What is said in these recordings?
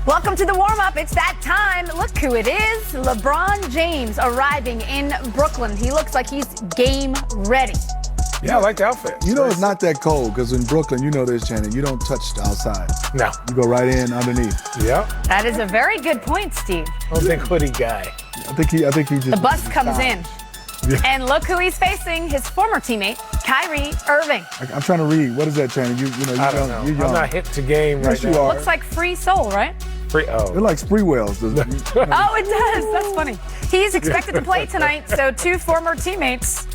Welcome to the warm-up. It's that time. Look who it is. LeBron James arriving in Brooklyn. He looks like he's game ready. Yeah, I like the outfit. You know it's not that cold because in Brooklyn, you know this, Channing, you don't touch the outside. No. You go right in underneath. Yeah. That is a very good point, Steve. I don't think hoodie guy. I think he just... The bus comes in. Yeah. And look who he's facing, his former teammate, Kyrie Irving. I'm trying to read. What is that, Channing? I don't know. I'm not hip to game yes, right now. You are. Looks like Free Soul, right? They're like spree whales. Oh, it does. That's funny. He's expected to play tonight, so two former teammates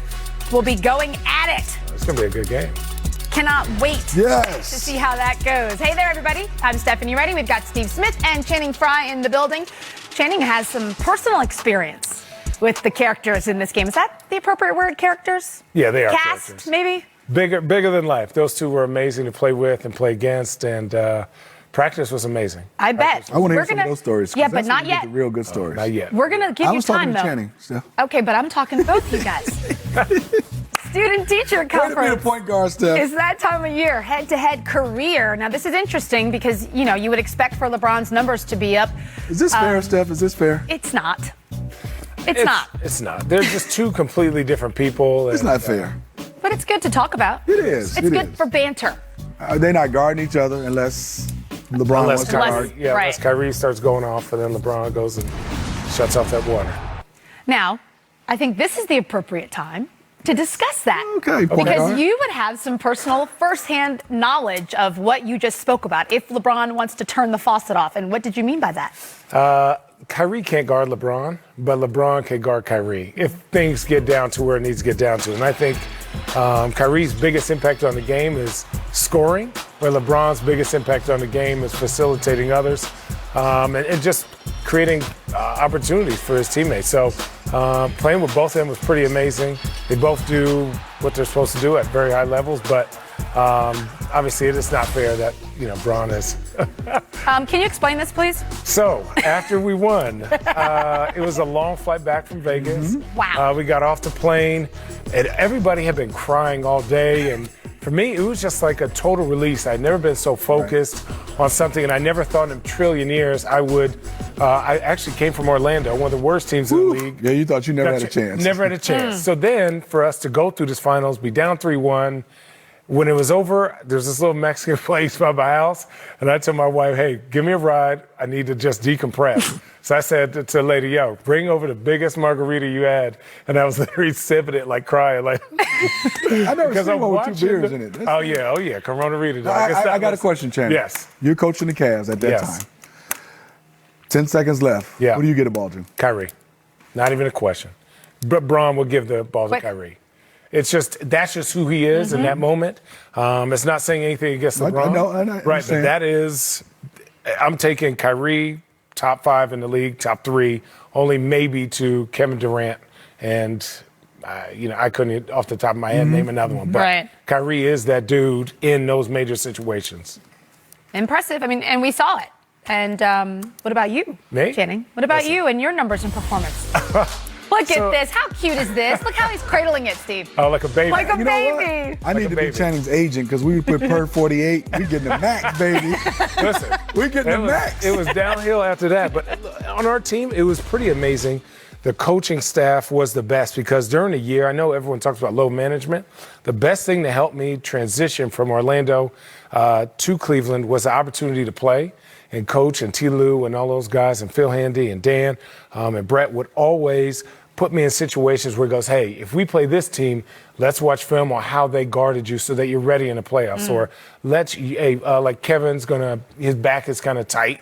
will be going at it. It's going to be a good game. Cannot wait yes. to see how that goes. Hey there, everybody. I'm Stephanie Reddy. We've got Steve Smith and Channing Frye in the building. Channing has some personal experience with the characters in this game. Is that the appropriate word, characters? Yeah, they are Cast, characters. maybe? Bigger than life. Those two were amazing to play with and play against, and practice was amazing. I bet. I want to hear some of those stories. Yeah, but that's not when you yet. get the real good stories. Not yet. We're going to give you time, though. I was talking to Channing, Steph. Okay, but I'm talking to both you guys. Student-teacher Way to be conference. the point guard, Steph. It's that time of year, head-to-head career. Now, this is interesting because, you know, you would expect for LeBron's numbers to be up. Is this fair, Steph? Is this fair? It's not. It's not. It's not. They're just two completely different people. It's not fair. But it's good to talk about. It is. It's good for banter. They're not guarding each other unless LeBron wants to guard. Unless Kyrie starts going off and then LeBron goes and shuts off that water. Now, I think this is the appropriate time to discuss that. Okay, point because guard. you would have some personal firsthand knowledge of what you just spoke about, if LeBron wants to turn the faucet off. And what did you mean by that? Kyrie can't guard LeBron, but LeBron can guard Kyrie if things get down to where it needs to get down to. And I think Kyrie's biggest impact on the game is scoring, where LeBron's biggest impact on the game is facilitating others and just creating opportunities for his teammates. So playing with both of them was pretty amazing. They both do what they're supposed to do at very high levels, but obviously it is not fair that, Bron is. Can you explain this, please? So, after we won, it was a long flight back from Vegas. Mm-hmm. Wow. We got off the plane, and everybody had been crying all day. And for me, it was just like a total release. I'd never been so focused on something, and I never thought in a trillion years I would. I actually came from Orlando, one of the worst teams in the league. Yeah, you thought you never had a chance. Never had a chance. So then, for us to go through this finals, be down 3-1, when it was over, there's this little Mexican place by my house, and I told my wife, hey, give me a ride. I need to just decompress. So I said to the lady, yo, bring over the biggest margarita you had. And I was literally sipping it, like crying. Like, I never seen one with 2 beers in it. Oh, yeah, Corona Rita. I got a question, Channing. Yes. You're coaching the Cavs at that time. 10 seconds left. Yeah. Who do you get the ball to? Kyrie. Not even a question. But Bron will give the ball to Kyrie. That's just who he is in that moment. It's not saying anything against LeBron. I know. Right, but that is, I'm taking Kyrie, top 5 in the league, top 3, only maybe to Kevin Durant. And, I couldn't, off the top of my head, name another one. But Kyrie is that dude in those major situations. Impressive. I mean, and we saw it. And what about you, Me? Channing? What about you and your numbers and performance? Look at this. How cute is this? Look how he's cradling it, Steve. Oh, like a baby. Like a You know baby. what? I need to be Channing's agent because we put per 48. We getting the max, baby. Listen, we getting the max. It was downhill after that. But on our team, it was pretty amazing. The coaching staff was the best because during the year, I know everyone talks about load management. The best thing to help me transition from Orlando to Cleveland was the opportunity to play. And Coach and T. Lou and all those guys and Phil Handy and Dan and Brett would always put me in situations where he goes, hey, if we play this team, let's watch film on how they guarded you so that you're ready in the playoffs. Or like Kevin's his back is kind of tight.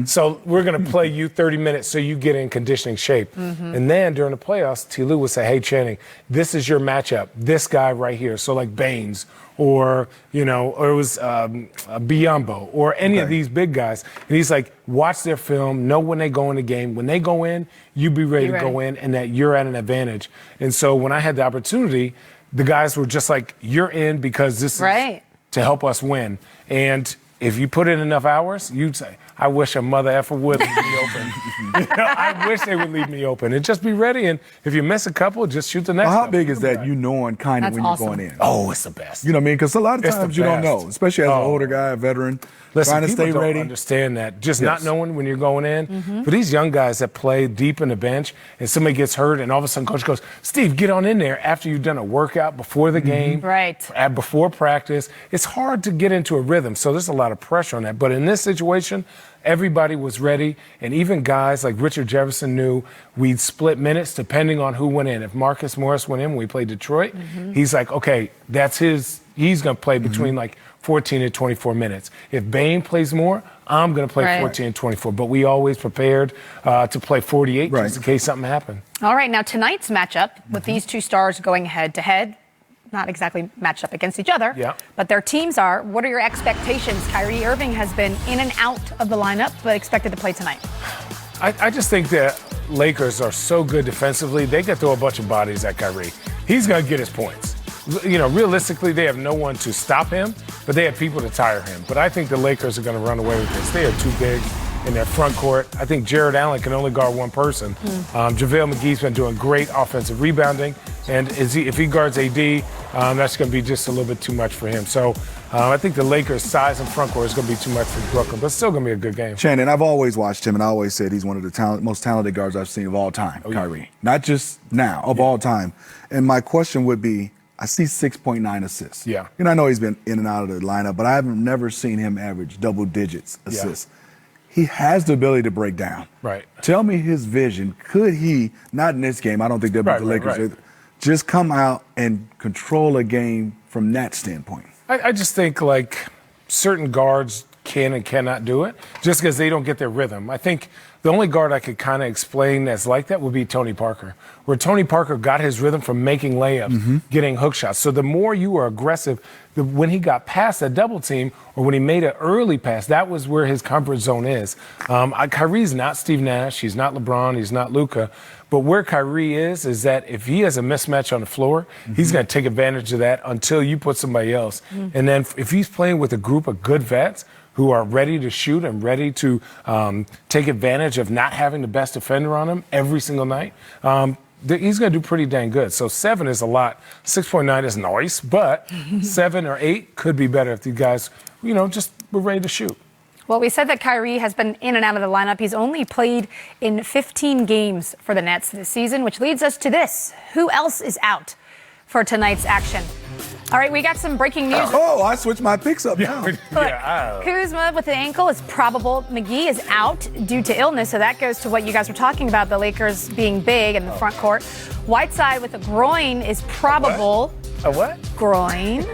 So we're going to play you 30 minutes so you get in conditioning shape. And then during the playoffs, T. Lou would say, hey, Channing, this is your matchup. This guy right here. So like Baines or it was Biyombo or any of these big guys. And he's like, watch their film, know when they go in the game. When they go in, you be ready to go in and that you're at an advantage. And so when I had the opportunity, the guys were just like, you're in because this is to help us win. And if you put in enough hours, you'd say, I wish a mother effer would leave me open. I wish they would leave me open. And just be ready. And if you miss a couple, just shoot the next How couple. big is that, you knowing kind of That's when awesome. you're going in? Oh, it's the best. You know what I mean? Because a lot of It's the times you don't best. know, especially as an Oh. older guy, a veteran, Listen, trying to people stay don't ready. understand that. Just Yes. not knowing when you're going in. But these young guys that play deep in the bench and somebody gets hurt and all of a sudden coach goes, Steve, get on in there after you've done a workout before the game. Right. Before practice. It's hard to get into a rhythm. So there's a lot of pressure on that. But in this situation, everybody was ready. And even guys like Richard Jefferson knew we'd split minutes depending on who went in. If Marcus Morris went in when we played Detroit, he's like, okay, that's his. He's going to play between like 14 and 24 minutes. If Bain plays more, I'm going to play Right. 14 and 24. But we always prepared to play 48 Right. just in case something happened. All right, now tonight's matchup with these two stars going head-to-head, not exactly matched up against each other, Yeah. but their teams are. What are your expectations? Kyrie Irving has been in and out of the lineup, but expected to play tonight. I just think that Lakers are so good defensively, they can throw a bunch of bodies at Kyrie. He's going to get his points. You know, realistically, they have no one to stop him, but they have people to tire him. But I think the Lakers are going to run away with this. They are too big in their front court. I think Jared Allen can only guard one person. JaVale McGee's been doing great offensive rebounding. And if he guards AD, that's going to be just a little bit too much for him. So I think the Lakers' size in front court is going to be too much for Brooklyn, but it's still going to be a good game. Shannon, I've always watched him, and I always said he's one of the most talented guards I've seen of all time, Kyrie. Not just now, of all time. And my question would be, I see 6.9 assists. Yeah. And I know he's been in and out of the lineup, but I haven't never seen him average double digits assists. He has the ability to break down. Right. Tell me his vision. Could he, not in this game, I don't think they'll beat the Lakers, just come out and control a game from that standpoint? I just think like certain guards can and cannot do it just because they don't get their rhythm. I think the only guard I could kind of explain that's like that would be Tony Parker, where Tony Parker got his rhythm from making layups, getting hook shots. So the more you were aggressive, when he got past that double team or when he made an early pass, that was where his comfort zone is. Kyrie's not Steve Nash. He's not LeBron. He's not Luka. But where Kyrie is that if he has a mismatch on the floor, he's going to take advantage of that until you put somebody else. And then if he's playing with a group of good vets who are ready to shoot and ready to take advantage of not having the best defender on him every single night, he's going to do pretty dang good. So 7 is a lot. 6.9 is nice, but 7 or 8 could be better if these guys, just were ready to shoot. Well, we said that Kyrie has been in and out of the lineup. He's only played in 15 games for the Nets this season, which leads us to this. Who else is out for tonight's action? All right, we got some breaking news. Oh, I switched my picks up now. Kuzma with the ankle is probable. McGee is out due to illness, so that goes to what you guys were talking about, the Lakers being big in the front court. Whiteside with a groin is probable. A what? Groin.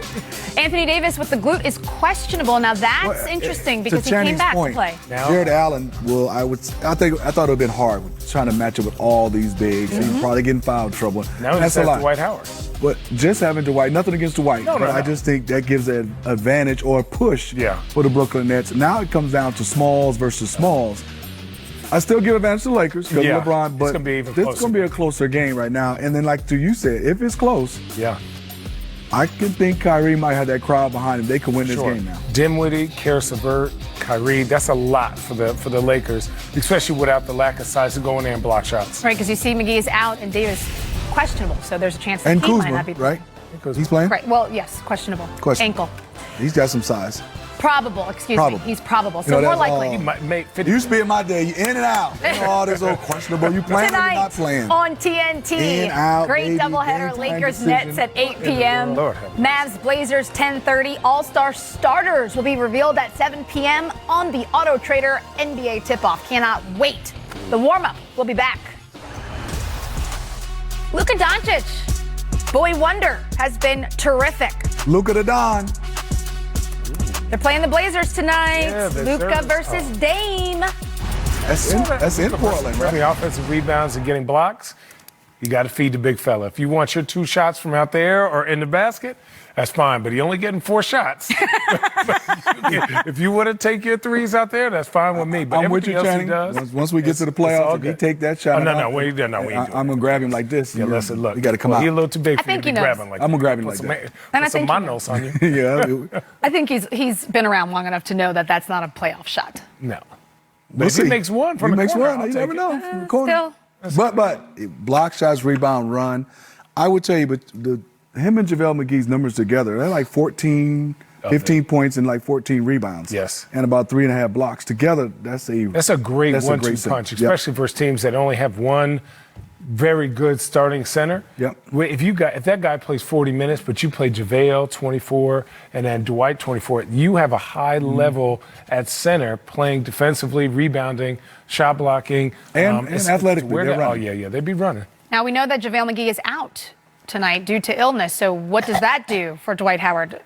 Anthony Davis with the glute is questionable. Now that's interesting because he came back to play. Jared Allen I thought it would have been hard trying to match up with all these bigs. He's probably getting foul trouble. Now that's he's a lot. Dwight Howard. But just having Dwight, nothing against Dwight. No. I just think that gives an advantage or a push for the Brooklyn Nets. Now it comes down to smalls versus smalls. I still give advantage to the Lakers because of LeBron, but this is going to be a closer game right now. And then, like you said, if it's close, I can think Kyrie might have that crowd behind him. They could win this game now. Dinwiddie, Karis LeVert, Kyrie, that's a lot for the Lakers, especially without the lack of size to go in there and block shots. Right, because you see McGee is out and Davis questionable, so there's a chance that And he Kuzma, might not be right? playing. He's playing? Right, well, yes, questionable. Ankle. He's got some size. Probable, excuse me. He's probable, so You know, more that's likely. He might make 50. It used to be in my day, you in and out. Oh, this old questionable. You playing or you not Tonight playing? on TNT, In, out, great baby, doubleheader, game-time Lakers decision. Nets at 8 p.m. Lord have mercy. Mavs Blazers 10:30. All-Star starters will be revealed at 7 p.m. on the Auto Trader NBA tip-off. Cannot wait. The warm-up will be back. Luka Doncic, boy wonder, has been terrific. Luka the Don. They're playing the Blazers tonight. Yeah, the Luka service- versus Dame. That's in Portland, right? The offensive rebounds and getting blocks. You got to feed the big fella. If you want your 2 shots from out there or in the basket, that's fine. But he only getting 4 shots. If you want to take your 3s out there, that's fine with me. But I'm with you, Channing. Once we get to the playoffs, if he take that shot, I'm gonna grab him like this. Yeah, listen, look. You got to come out. He's a little too big for you to grab him like that. I'm gonna grab him like that. And I some think manos on you. Yeah. I think he's been around long enough to know that that's not a playoff shot. No. We'll If he makes one from the corner, You never know. From the corner. Still. But block shots, rebound, run. I would tell you, but him and JaVale McGee's numbers together, they're like 15 points and like 14 rebounds. Yes. And about 3.5 blocks. Together, that's a great 1-2 punch, especially versus teams that only have one very good starting center. Yep. If that guy plays 40 minutes, but you play JaVale 24 and then Dwight 24, you have a high level at center playing defensively, rebounding, shot blocking, and athletically. They'd be running. Now we know that JaVale McGee is out tonight due to illness. So what does that do for Dwight Howard?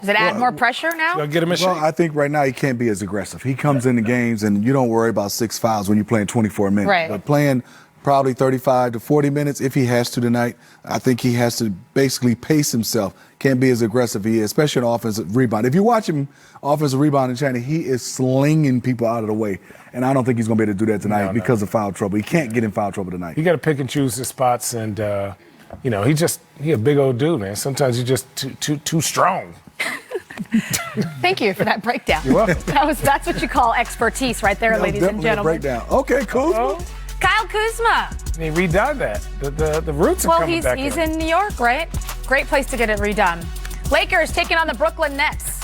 Does it add more pressure now? Get him in shape. I think right now he can't be as aggressive. He comes into games and you don't worry about 6 fouls when you're playing 24 minutes. Right. But playing probably 35 to 40 minutes if he has to tonight, I think he has to basically pace himself. Can't be as aggressive he is, especially in offensive rebound. If you watch him offensive rebound in China, he is slinging people out of the way. And I don't think he's going to be able to do that tonight because of foul trouble. He can't get in foul trouble tonight. You got to pick and choose the spots, and he's a big old dude, man. Sometimes he's just too strong. Thank you for that breakdown. You're welcome. That's what you call expertise right there, ladies and gentlemen. Breakdown. Okay, Kuzma. Kyle Kuzma. He redone that. The roots are coming back. Well, he's in New York, right? Great place to get it redone. Lakers taking on the Brooklyn Nets.